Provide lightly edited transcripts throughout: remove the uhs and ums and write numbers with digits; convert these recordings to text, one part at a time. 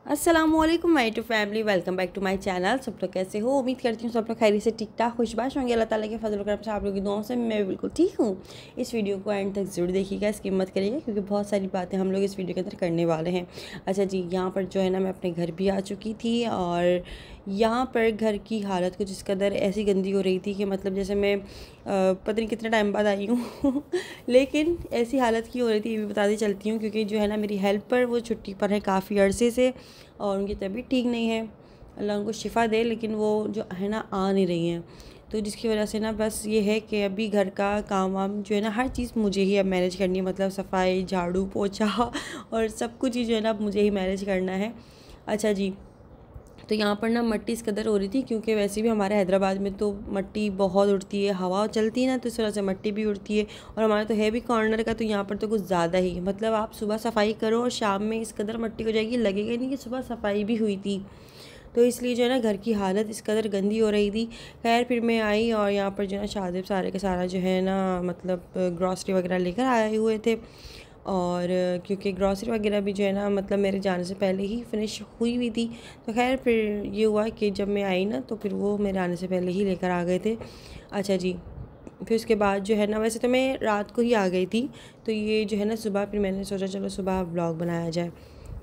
अस्सलामुअलैकुम my to family, welcome back to my channel. सब लोग कैसे हो? उम्मीद करती हूँ सब लोग खैरियत से ठीक ठाक खुशबाश होंगे। अल्लाह ताला के फजल करम से आप लोगों की दुआओं से मैं बिल्कुल ठीक हूँ। इस वीडियो को एंड तक ज़रूर देखिएगा, स्किप मत करिएगा क्योंकि बहुत सारी बातें हम लोग इस वीडियो के अंदर करने वाले हैं। अच्छा जी, यहाँ पर जो है ना मैं अपने घर भी आ चुकी थी और यहाँ पर घर की हालत कुछ इस कदर ऐसी गंदी हो रही थी कि मतलब जैसे मैं पता नहीं कितने टाइम बाद आई हूँ लेकिन ऐसी हालत की हो रही थी ये भी बताती चलती हूँ क्योंकि जो है ना मेरी हेल्पर वो छुट्टी पर है काफ़ी अरसे से और उनकी तबीयत ठीक नहीं है। अल्लाह उनको शिफ़ा दे, लेकिन वो जो है ना आ नहीं रही हैं, तो जिसकी वजह से ना बस ये है कि अभी घर का काम वाम जो है ना हर चीज़ मुझे ही अब मैनेज करनी है। मतलब सफाई, झाड़ू, पोछा और सब कुछ ही जो है ना अब मुझे ही मैनेज करना है। अच्छा जी, तो यहाँ पर ना मिट्टी इस कदर हो रही थी क्योंकि वैसे भी हमारे हैदराबाद में तो मिट्टी बहुत उड़ती है, हवा चलती है ना, तो इस वजह से मिट्टी भी उड़ती है। और हमारा तो है भी कॉर्नर का, तो यहाँ पर तो कुछ ज़्यादा ही मतलब आप सुबह सफाई करो और शाम में इस कदर मिट्टी हो जाएगी, लगेगा नहीं कि सुबह सफाई भी हुई थी। तो इसलिए जो है ना घर की हालत इस कदर गंदी हो रही थी। खैर फिर मैं आई और यहाँ पर जो है ना शादिब सारे के सारा जो है ना मतलब ग्रॉसरी वगैरह लेकर आए हुए थे। और क्योंकि ग्रॉसरी वगैरह भी जो है ना मतलब मेरे जाने से पहले ही फिनिश हुई हुई थी, तो खैर फिर ये हुआ कि जब मैं आई ना तो फिर वो मेरे आने से पहले ही लेकर आ गए थे। अच्छा जी, फिर उसके बाद जो है ना वैसे तो मैं रात को ही आ गई थी, तो ये जो है ना सुबह फिर मैंने सोचा चलो सुबह व्लॉग बनाया जाए।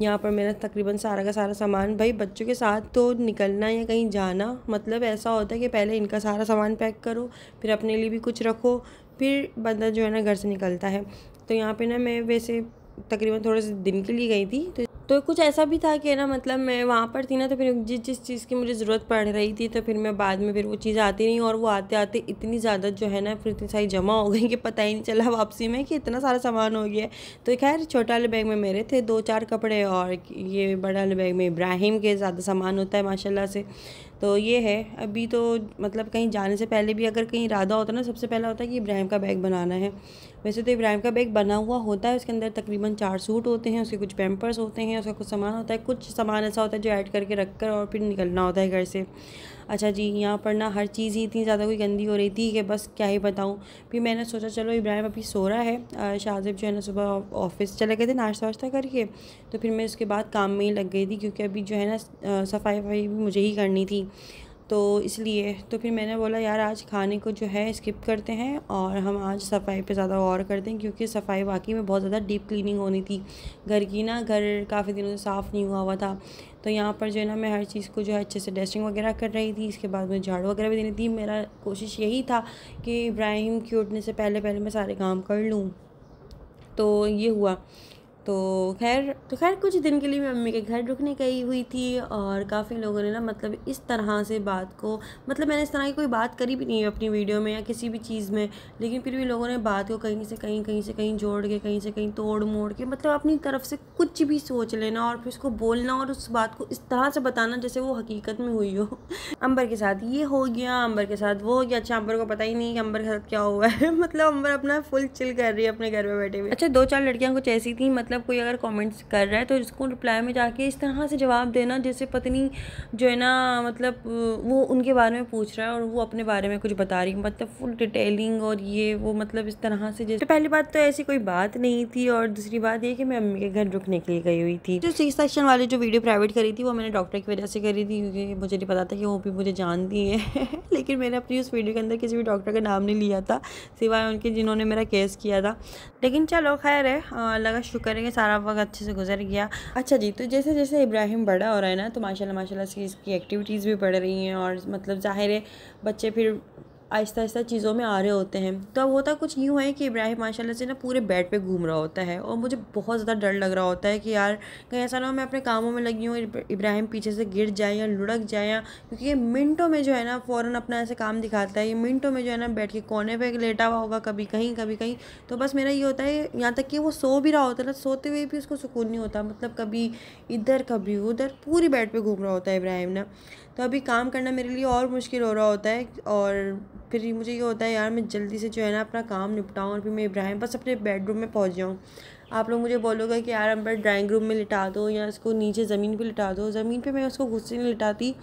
यहाँ पर मेरा तकरीबन सारा का सारा सामान, भाई बच्चों के साथ तो निकलना या कहीं जाना मतलब ऐसा होता है कि पहले इनका सारा सामान पैक करो, फिर अपने लिए भी कुछ रखो, फिर बंदा जो है ना घर से निकलता है। तो यहाँ पे ना मैं वैसे तकरीबन थोड़े से दिन के लिए गई थी, तो कुछ ऐसा भी था कि ना मतलब मैं वहाँ पर थी ना, तो फिर जिस जिस चीज़ की मुझे ज़रूरत पड़ रही थी तो फिर मैं बाद में फिर वो चीज़ आती नहीं, और वो आते आते इतनी ज़्यादा जो है ना फिर इतनी सारी जमा हो गई कि पता ही नहीं चला वापसी में कि इतना सारा सामान हो गया। तो खैर छोटा वाले बैग में मेरे थे 2-4 कपड़े और ये बड़ा वाले बैग में इब्राहिम के ज़्यादा सामान होता है माशाल्लाह से। तो ये है अभी तो मतलब कहीं जाने से पहले भी अगर कहीं इरादा होता है ना, सबसे पहला होता है कि इब्राहिम का बैग बनाना है। वैसे तो इब्राहिम का बैग बना हुआ होता है, उसके अंदर तकरीबन 4 सूट होते हैं, उसके कुछ पैम्पर्स होते हैं, उसका कुछ सामान होता है, कुछ सामान ऐसा होता है जो ऐड करके रख कर और फिर निकलना होता है घर से। अच्छा जी, यहाँ पर ना हर चीज़ ही इतनी ज़्यादा कोई गंदी हो रही थी कि बस क्या ही बताऊँ। फिर मैंने सोचा चलो इब्राहिम अभी सो रहा है, शाहज़ेब जो है ना सुबह ऑफिस चले गए थे नाश्ता वाश्ता करके, तो फिर मैं उसके बाद काम में ही लग गई थी क्योंकि अभी जो है ना सफाई वफाई भी मुझे ही करनी थी। तो इसलिए तो फिर मैंने बोला यार आज खाने को जो है स्किप करते हैं और हम आज सफाई पे ज़्यादा गौर करते हैं, क्योंकि सफाई वाकई में बहुत ज़्यादा डीप क्लीनिंग होनी थी घर की ना। घर काफ़ी दिनों से साफ़ नहीं हुआ था, तो यहाँ पर जो है ना मैं हर चीज़ को जो है अच्छे से डस्टिंग वगैरह कर रही थी। इसके बाद मुझे झाड़ू वगैरह भी देनी थी। मेरा कोशिश यही था कि इब्राहिम के उठने से पहले पहले मैं सारे काम कर लूँ, तो ये हुआ। तो खैर कुछ दिन के लिए मैं मम्मी के घर रुकने गई हुई थी और काफ़ी लोगों ने ना मतलब इस तरह से बात को, मतलब मैंने इस तरह की कोई बात करी भी नहीं है अपनी वीडियो में या किसी भी चीज़ में, लेकिन फिर भी लोगों ने बात को कहीं से कहीं, कहीं से कहीं जोड़ के, कहीं से कहीं तोड़ मोड़ के मतलब अपनी तरफ से कुछ भी सोच लेना और फिर उसको बोलना और उस बात को इस तरह से बताना जैसे वो हकीकत में हुई हो। अंबर के साथ ये हो गया, अंबर के साथ वो हो गया। अच्छा, अंबर को पता ही नहीं कि अंबर के साथ क्या हुआ है मतलब अंबर अपना फुल चिल कर रही है अपने घर में बैठे हुए। अच्छा, 2-4 लड़कियां कुछ ऐसी थी, मतलब कोई अगर कमेंट्स कर रहा है तो उसको रिप्लाई में जाके इस तरह से जवाब देना जैसे पत्नी जो है ना मतलब वो उनके बारे में पूछ रहा है और वो अपने बारे में कुछ बता रही है, मतलब फुल डिटेलिंग और ये वो मतलब इस तरह से। जैसे तो पहली बात तो ऐसी कोई बात नहीं थी, और दूसरी बात ये कि मैं अम्मी के घर रुकने के लिए गई हुई थी। जो सी सेक्शन वाली जो वीडियो प्राइवेट करी थी वो मैंने डॉक्टर की वजह से करी थी क्योंकि मुझे नहीं पता था कि वो भी मुझे जानती है लेकिन मैंने अपनी उस वीडियो के अंदर किसी भी डॉक्टर का नाम नहीं लिया था सिवाय उनके जिन्होंने मेरा केस किया था। लेकिन चलो खैर है, अल्लाह का शुक्र है कि सारा वक्त अच्छे से गुजर गया। अच्छा जी, तो जैसे जैसे इब्राहिम बड़ा हो रहा है ना तो माशाल्लाह माशाल्लाह से इसकी एक्टिविटीज़ भी बढ़ रही हैं और मतलब ज़ाहिर है बच्चे फिर आहिस्ता आहिस्ता चीज़ों में आ रहे होते हैं। तो अब होता कुछ यूँ है कि इब्राहिम माशाल्लाह से ना पूरे बेड पे घूम रहा होता है और मुझे बहुत ज़्यादा डर लग रहा होता है कि यार कहीं ऐसा ना हो मैं अपने कामों में लगी हूँ, इब्राहिम पीछे से गिर जाए या लुढ़क जाए, या क्योंकि ये मिनटों में जो है ना फ़ौरन अपना ऐसे काम दिखाता है। ये मिनटों में जो है ना बैठ के कोने पर लेटा हुआ होगा, कभी कहीं कभी कहीं। तो बस मेरा ये होता है, यहाँ तक कि वो सो भी रहा होता है ना, सोते हुए भी उसको सुकून नहीं होता, मतलब कभी इधर कभी उधर पूरी बेड पे घूम रहा होता है इब्राहिम ना। तो अभी काम करना मेरे लिए और मुश्किल हो रहा होता है और फिर मुझे ये होता है यार मैं जल्दी से जो है ना अपना काम निपटाऊँ और फिर मैं इब्राहिम बस अपने बेडरूम में पहुँच जाऊँ। आप लोग मुझे बोलोगे कि यार अंबर ड्राइंग रूम में लिटा दो या इसको नीचे ज़मीन पे लिटा दो। ज़मीन पे मैं उसको गुस्से नहीं लिटाती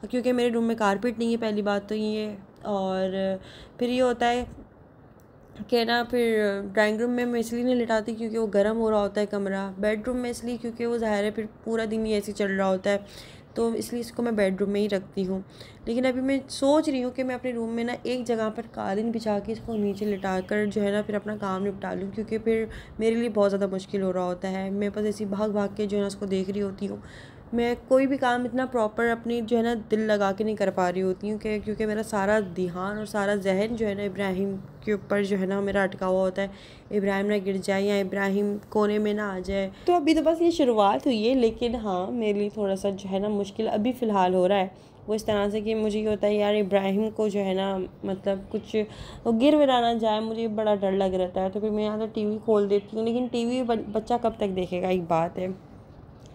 क्योंकि मेरे रूम में कारपेट नहीं है, पहली बात तो ये। और फिर ये होता है कि ना फिर ड्राइंग रूम में मैं इसलिए नहीं लिटाती क्योंकि वो गर्म हो रहा होता है कमरा, बेडरूम में इसलिए क्योंकि वो ज़ाहिर है फिर पूरा दिन ही ऐसे चल रहा होता है, तो इसलिए इसको मैं बेडरूम में ही रखती हूँ। लेकिन अभी मैं सोच रही हूँ कि मैं अपने रूम में ना एक जगह पर कालीन बिछा के इसको नीचे लिटा कर जो है ना फिर अपना काम निपटा लूँ, क्योंकि फिर मेरे लिए बहुत ज़्यादा मुश्किल हो रहा होता है। मैं बस ऐसी भाग भाग के जो है ना उसको देख रही होती हूँ। मैं कोई भी काम इतना प्रॉपर अपनी जो है ना दिल लगा के नहीं कर पा रही होती हूँ क्योंकि मेरा सारा ध्यान और सारा जहन जो है ना इब्राहिम के ऊपर जो है ना मेरा अटका हुआ होता है। इब्राहिम ना गिर जाए या इब्राहिम कोने में ना आ जाए। तो अभी तो बस ये शुरुआत हुई है, लेकिन हाँ मेरे लिए थोड़ा सा जो है ना मुश्किल अभी फ़िलहाल हो रहा है। वो इस तरह से कि मुझे ये होता है यार इब्राहिम को जो है ना मतलब कुछ वो गिर विरा ना जाए, मुझे बड़ा डर लग रहता है। तो फिर मैं यहाँ तो टीवी खोल देती हूँ, लेकिन टीवी बच्चा कब तक देखेगा, एक बात है।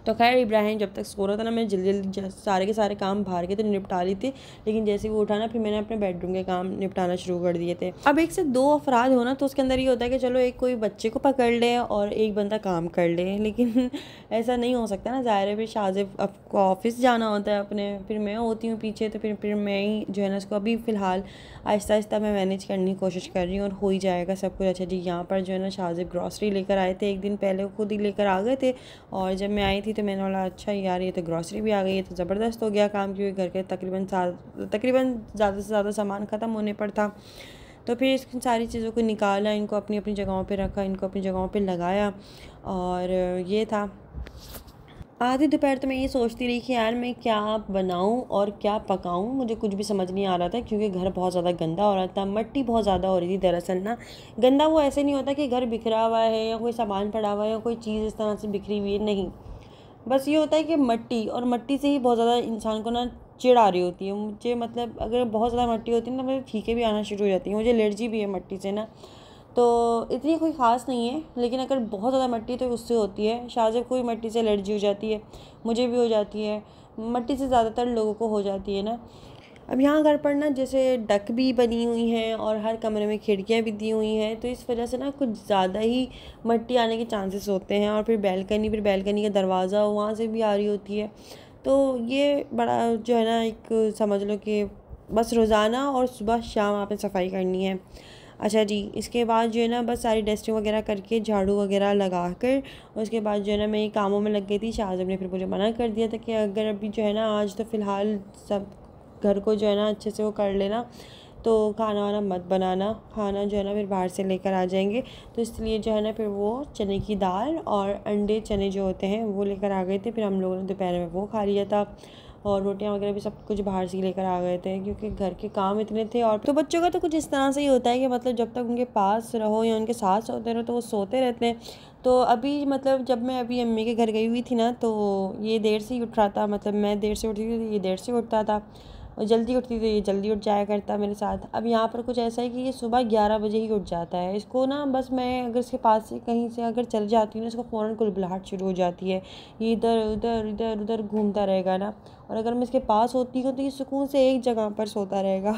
तो खैर इब्राहिम जब तक सो रहा था ना मैं जल्दी जल्दी सारे के सारे काम बाहर के तो निपटा ली थी, लेकिन जैसे ही वो उठा ना फिर मैंने अपने बेडरूम के काम निपटाना शुरू कर दिए थे। अब एक से दो अफराद हो ना तो उसके अंदर ये होता है कि चलो एक कोई बच्चे को पकड़ ले और एक बंदा काम कर ले, लेकिन ऐसा नहीं हो सकता ना, ज़ाहिर है फिर शाजिब आपको ऑफिस जाना होता है अपने, फिर मैं होती हूँ पीछे, तो फिर मैं ही जो है ना उसको अभी फ़िलहाल आहिस्ता आहिस्ता मैं मैनेज करने की कोशिश कर रही हूँ और हो ही जाएगा सब कुछ। अच्छा जी, यहाँ पर जो है ना शाजिब ग्रॉसरी लेकर आए थे, एक दिन पहले वो खुद ही लेकर आ गए थे, और जब मैं आई थी तो मैंने बोला अच्छा यार ये तो ग्रॉसरी भी आ गई है, तो ज़बरदस्त हो गया काम, क्योंकि घर के तकरीबन ज़्यादा से ज़्यादा सामान ख़त्म होने पर था। तो फिर इन सारी चीज़ों को निकाला, इनको अपनी अपनी जगहों पे रखा, इनको अपनी जगहों पे लगाया, और ये था। आधी दोपहर तो मैं ये सोचती रही कि यार मैं क्या बनाऊं और क्या पकाऊं, मुझे कुछ भी समझ नहीं आ रहा था, क्योंकि घर बहुत ज़्यादा गंदा हो रहा था, मिट्टी बहुत ज़्यादा हो रही थी। दरअसल ना गंदा वो ऐसे नहीं होता कि घर बिखरा हुआ है या कोई सामान पड़ा हुआ है या कोई चीज़ इस तरह से बिखरी हुई है, नहीं, बस ये होता है कि मिट्टी, और मिट्टी से ही बहुत ज़्यादा इंसान को ना चिढ़ आ रही होती है। मुझे मतलब अगर बहुत ज़्यादा मिट्टी होती है ना मुझे फीके भी आना शुरू हो जाती है, मुझे एलर्जी भी है मिट्टी से ना, तो इतनी कोई ख़ास नहीं है, लेकिन अगर बहुत ज़्यादा मिट्टी तो उससे होती है। शाहज़ब को भी मिट्टी से एलर्जी हो जाती है, मुझे भी हो जाती है, मिट्टी से ज़्यादातर लोगों को हो जाती है ना। अब यहाँ घर पर ना जैसे डक भी बनी हुई हैं और हर कमरे में खिड़कियाँ भी दी हुई हैं, तो इस वजह से ना कुछ ज़्यादा ही मिट्टी आने के चांसेस होते हैं। और फिर बैल्कनी का दरवाज़ा वहाँ से भी आ रही होती है, तो ये बड़ा जो है ना एक समझ लो कि बस रोज़ाना और सुबह शाम आपने सफाई करनी है। अच्छा जी, इसके बाद जो है ना बस सारी डस्टिंग वगैरह करके झाड़ू वगैरह लगा कर उसके बाद जो है ना मैं ये कामों में लग गई थी। शाहज़ब ने फिर मुझे मना कर दिया था कि अगर अभी जो है ना आज तो फ़िलहाल सब घर को जो है ना अच्छे से वो कर लेना, तो खाना वाना मत बनाना, खाना जो है ना फिर बाहर से लेकर आ जाएंगे। तो इसलिए जो है ना फिर वो चने की दाल और अंडे चने जो होते हैं वो लेकर आ गए थे, फिर हम लोगों ने दोपहर में वो खा लिया था, और रोटियां वगैरह भी सब कुछ बाहर से ही लेकर आ गए थे क्योंकि घर के काम इतने थे। और तो बच्चों का तो कुछ इस तरह से ही होता है कि मतलब जब तक उनके पास रहो या उनके साथ सोते रहो तो वो सोते रहते हैं। तो अभी मतलब जब मैं अभी अम्मी के घर गई हुई थी ना तो ये देर से ही उठ रहा था, मतलब मैं देर से उठी थी तो ये देर से उठता था, और जल्दी उठती तो ये जल्दी उठ जाया करता मेरे साथ। अब यहाँ पर कुछ ऐसा है कि ये सुबह 11 बजे ही उठ जाता है। इसको ना बस मैं अगर इसके पास से कहीं से अगर चल जाती हूँ ना इसको फ़ौरन कुलबुलाहट शुरू हो जाती है, ये इधर उधर इधर उधर घूमता रहेगा ना, और अगर मैं इसके पास होती हूँ तो ये सुकून से एक जगह पर सोता रहेगा।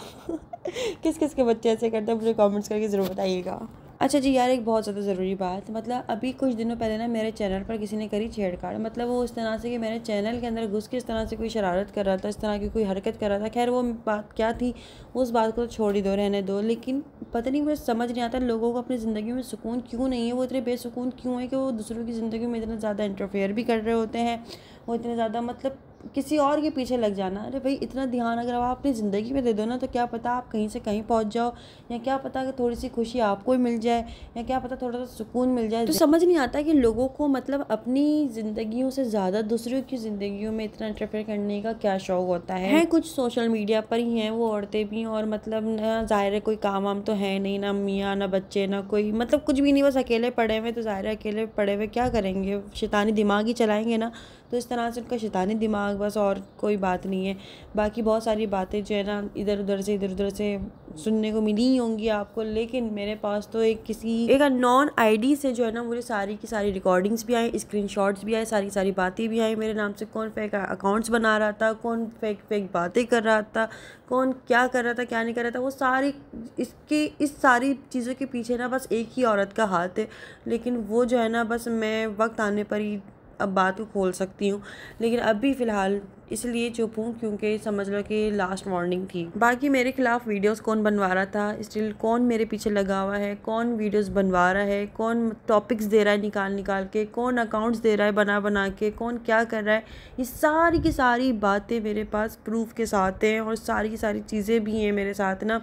किस किस के बच्चे ऐसे करते हैं मुझे कमेंट्स करके ज़रूर बताइएगा। अच्छा जी यार, एक बहुत ज़्यादा ज़रूरी बात, मतलब अभी कुछ दिनों पहले ना मेरे चैनल पर किसी ने करी छेड़छाड़, मतलब वो इस तरह से कि मेरे चैनल के अंदर घुस के इस तरह से कोई शरारत कर रहा था, इस तरह की कोई हरकत कर रहा था। खैर वो बात क्या थी उस बात को तो छोड़ ही दो, रहने दो, लेकिन पता नहीं मुझे समझ नहीं आता लोगों को अपनी ज़िंदगी में सुकून क्यों नहीं है, वो इतने बेसुकून क्यों है कि वो दूसरों की ज़िंदगी में इतना ज़्यादा इंटरफेयर भी कर रहे होते हैं, वो इतने ज़्यादा मतलब किसी और के पीछे लग जाना। अरे भाई इतना ध्यान अगर आप अपनी ज़िंदगी में दे दो ना तो क्या पता आप कहीं से कहीं पहुंच जाओ, या क्या पता कि थोड़ी सी खुशी आपको ही मिल जाए, या क्या पता थोड़ा सा सुकून मिल जाए। तो समझ नहीं आता कि लोगों को मतलब अपनी ज़िंदगियों से ज़्यादा दूसरों की ज़िंदगियों में इतना इंटरफेयर करने का क्या शौक़ होता है। कुछ सोशल मीडिया पर ही हैं वो औरतें भी, और मतलब ना ज़ाहिर है कोई काम वाम तो है नहीं, ना मियाँ ना बच्चे ना कोई, मतलब कुछ भी नहीं, बस अकेले पड़े हुए। तो ज़ाहिर है अकेले पड़े हुए क्या करेंगे, शैतानी दिमाग ही चलाएंगे ना, तो इस तरह से उनका शैतानी दिमाग, बस और कोई बात नहीं है। बाकी बहुत सारी बातें जो है ना इधर उधर से सुनने को मिली ही होंगी आपको, लेकिन मेरे पास तो एक नॉन आईडी से जो है ना मुझे सारी की सारी रिकॉर्डिंग्स भी आई, स्क्रीनशॉट्स भी आए, सारी बातें भी आई मेरे नाम से। कौन फेक अकाउंट्स बना रहा था, कौन फेक बातें कर रहा था, कौन क्या कर रहा था क्या नहीं कर रहा था, वो सारी इस सारी चीज़ों के पीछे ना बस एक ही औरत का हाथ है, लेकिन वो जो है ना बस मैं वक्त आने पर ही अब बात को खोल सकती हूँ, लेकिन अभी फ़िलहाल इसलिए चुप हूँ क्योंकि समझ लो कि लास्ट वार्निंग थी। बाकी मेरे खिलाफ वीडियोस कौन बनवा रहा था, स्टिल कौन मेरे पीछे लगा हुआ है, कौन वीडियोस बनवा रहा है, कौन टॉपिक्स दे रहा है निकाल निकाल के, कौन अकाउंट्स दे रहा है बना बना के, कौन क्या कर रहा है, ये सारी की सारी बातें मेरे पास प्रूफ के साथ हैं और सारी की सारी चीज़ें भी हैं मेरे साथ ना।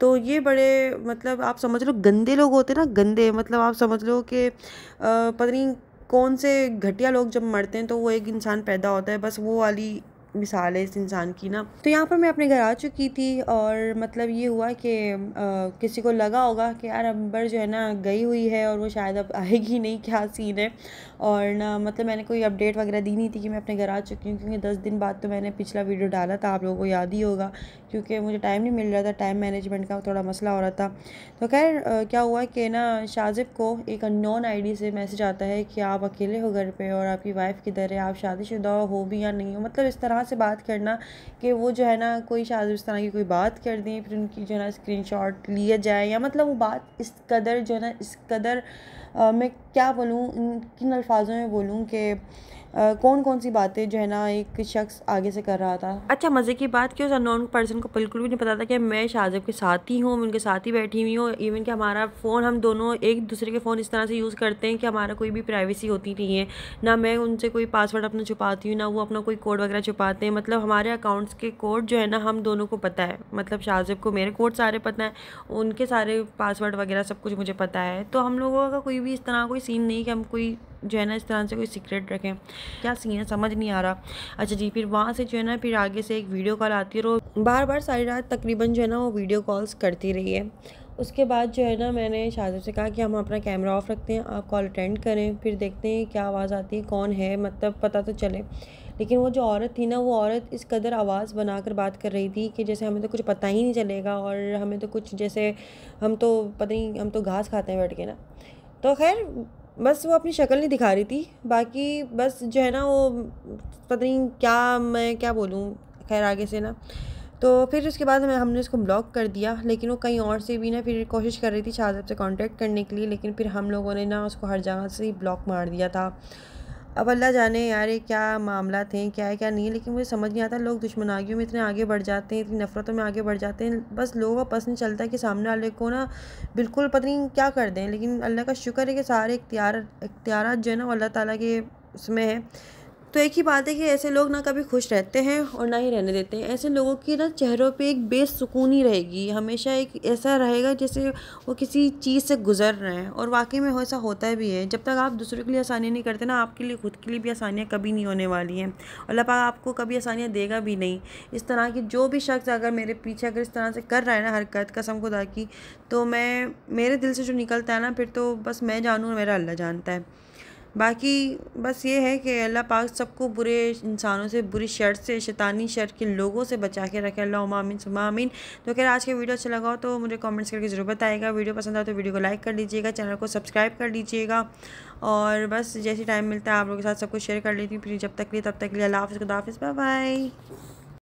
तो ये बड़े मतलब आप समझ लो गंदे लोग होते ना, गंदे मतलब आप समझ लो कि पता नहीं कौन से घटिया लोग जब मरते हैं तो वो एक इंसान पैदा होता है, बस वो वाली मिसाल है इस इंसान की ना। तो यहाँ पर मैं अपने घर आ चुकी थी और मतलब ये हुआ कि किसी को लगा होगा कि यार अंबर जो है ना गई हुई है और वो शायद अब आएगी नहीं, क्या सीन है। और ना मतलब मैंने कोई अपडेट वगैरह दी नहीं थी कि मैं अपने घर आ चुकी हूँ, क्योंकि 10 दिन बाद तो मैंने पिछला वीडियो डाला था, आप लोगों को याद ही होगा, क्योंकि मुझे टाइम नहीं मिल रहा था, टाइम मैनेजमेंट का थोड़ा मसला हो रहा था। तो खैर क्या हुआ कि ना शाजिब को एक अननोन आईडी से मैसेज आता है कि आप अकेले हो घर पे और आपकी वाइफ किधर है, आप शादीशुदा हो भी या नहीं हो, मतलब इस तरह से बात करना कि वो जो है ना कोई शायद इस तरह की कोई बात कर दें, फिर उनकी जो है ना स्क्रीनशॉट लिया जाए, या मतलब वो बात इस कदर जो है ना इस कदर मैं क्या बोलूँ, किन अल्फाजों में बोलूँ कि कौन कौन सी बातें जो है ना एक शख्स आगे से कर रहा था। अच्छा मज़े की बात कि उस अननोन पर्सन को बिल्कुल भी नहीं पता था कि मैं शाजिब के साथ ही हूँ, मैं उनके साथ ही बैठी हुई हूँ। इवन कि हमारा फ़ोन हम दोनों एक दूसरे के फ़ोन इस तरह से यूज़ करते हैं कि हमारा कोई भी प्राइवेसी होती नहीं है, ना मैं उनसे कोई पासवर्ड अपना छुपाती हूँ, ना वो अपना कोई कोड वगैरह छुपाते हैं। मतलब हमारे अकाउंट्स के कोड जो है ना हम दोनों को पता है, मतलब शाजिब को मेरे कोड सारे पता है, उनके सारे पासवर्ड वगैरह सब कुछ मुझे पता है। तो हम लोगों का कोई भी इस तरह कोई सीन नहीं कि हम कोई जो है ना इस तरह से कोई सीक्रेट रखें, क्या सीन है समझ नहीं आ रहा। अच्छा जी, फिर वहाँ से जो है ना फिर आगे से एक वीडियो कॉल आती है और बार बार सारी रात तकरीबन जो है ना वो वीडियो कॉल्स करती रही है। उसके बाद जो है ना मैंने शाजिब से कहा कि हम अपना कैमरा ऑफ रखते हैं, आप कॉल अटेंड करें, फिर देखते हैं क्या आवाज़ आती है, कौन है, मतलब पता तो चले। लेकिन वो जो औरत थी ना, वो औरत इस कदर आवाज़ बनाकर बात कर रही थी कि जैसे हमें तो कुछ पता ही नहीं चलेगा और हमें तो कुछ जैसे हम तो पता नहीं, हम तो घास खाते हैं बैठ के ना। तो खैर बस वो अपनी शक्ल नहीं दिखा रही थी, बाकी बस जो है ना वो पता नहीं क्या, मैं क्या बोलूँ, खैर आगे से ना। तो फिर उसके बाद हमने उसको ब्लॉक कर दिया, लेकिन वो कहीं और से भी ना फिर कोशिश कर रही थी शाजिब से कांटेक्ट करने के लिए, लेकिन फिर हम लोगों ने ना उसको हर जगह से ही ब्लॉक मार दिया था। अब अल्लाह जाने यार ये क्या मामला थे, क्या है क्या नहीं है, लेकिन मुझे समझ नहीं आता लोग दुश्मनागियों में इतने आगे बढ़ जाते हैं, इतनी नफ़रतों में आगे बढ़ जाते हैं। बस लोगों का पसंद चलता है कि सामने वाले को ना बिल्कुल पता नहीं क्या कर दें। लेकिन अल्लाह का शुक्र है कि सारे इख्तियारात जो है ना वो अल्लाह ताला के उसमें है। तो एक ही बात है कि ऐसे लोग ना कभी खुश रहते हैं और ना ही रहने देते हैं। ऐसे लोगों की ना चेहरों पे एक बेसुकूनी रहेगी, हमेशा एक ऐसा रहेगा जैसे वो किसी चीज़ से गुजर रहे हैं, और वाकई में ऐसा होता भी है। जब तक आप दूसरों के लिए आसानियाँ नहीं करते ना, आपके लिए खुद के लिए भी आसानियाँ कभी नहीं होने वाली हैं। अल्लाह पाक आपको कभी आसानियाँ देगा भी नहीं। इस तरह की जो भी शख्स अगर मेरे पीछे अगर इस तरह से कर रहा है ना हरकत, कसम खुदा की, तो मैं मेरे दिल से जो निकलता है ना फिर तो बस मैं जानूँ और मेरा अल्लाह जानता है। बाकी बस ये है कि अल्लाह पाक सबको बुरे इंसानों से, बुरी शर से, शैतानी शर के लोगों से बचा के रखे, अल्लाहुम्मा आमीन सुम्मा आमीन। तो अगर आज के वीडियो अच्छा लगा हो तो मुझे कमेंट्स करके ज़रूर बताइएगा। वीडियो पसंद आए तो वीडियो को लाइक कर लीजिएगा, चैनल को सब्सक्राइब कर लीजिएगा, और बस जैसे टाइम मिलता है आप लोगों के साथ सब कुछ शेयर कर लेती हूँ। फिर जब तक लिए तब तक लिए अल्लाह हाफ़िज़, खुदा हाफ़िज़, बाय बाय।